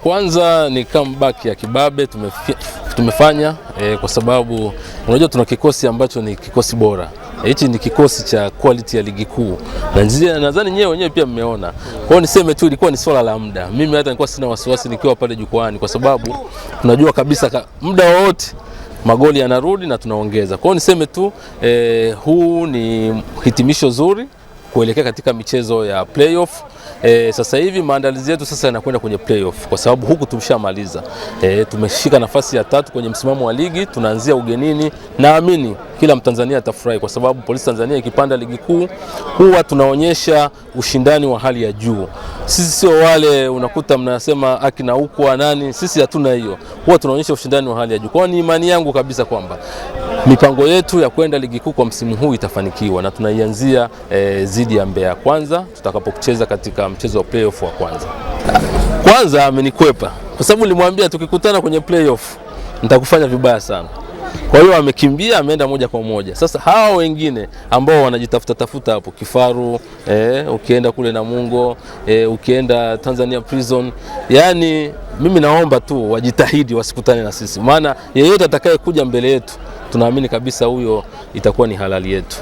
Kwanza ni comeback ya kibabe tumefanya kwa sababu unajua tuna kikosi ambacho ni kikosi bora. Hichi ni kikosi cha quality ya ligi kuu. Na nadhani nyewe wenyewe pia mmeona. Kwa hiyo niseme tu ilikuwa ni swala la muda. Mimi hata nilikuwa sina wasiwasi nikiwa pale jukwani kwa sababu tunajua kabisa muda wote magoli yanarudi na tunaongeza. Kwa hiyo niseme tu huu ni hitimisho zuri kuelekea katika michezo ya playoff. Sasa hivi maandalizi yetu sasa yanakwenda kwenye playoff kwa sababu huku tumeshamaliza. Tumeshika nafasi ya 3 kwenye msimamo wa ligi, tunaanzia ugenini. Naamini kila Mtanzania atafurahi kwa sababu Polisi Tanzania ikipanda ligi kuu huwa tunaonyesha ushindani wa hali ya juu. Sisi sio wale unakuta mnasema akina huko nani, sisi hatuna hiyo. Huwa tunaonyesha ushindani wa hali ya juu. Kwa ni imani yangu kabisa kwamba mipango yetu ya kwenda ligi kuu kwa msimu huu itafanikiwa na tunaianzia zidi ya Mbeya Kwanza tutakapocheza katika mchezo wa playoff wa kwanza. Kwanza amenikwepa kwa sababu nilimwambia tukikutana kwenye playoff nitakufanya vibaya sana. Kwa hiyo amekimbia ameenda moja kwa moja. Sasa hao wengine ambao wanajitafuta hapo Kifaru, ukienda kule Namungo, ukienda Tanzania Prison, yani mimi naomba tu wajitahidi wasikutane na sisi. Maana yeyote atakaye kuja mbele yetu tunaamini kabisa huyo itakuwa ni halali yetu.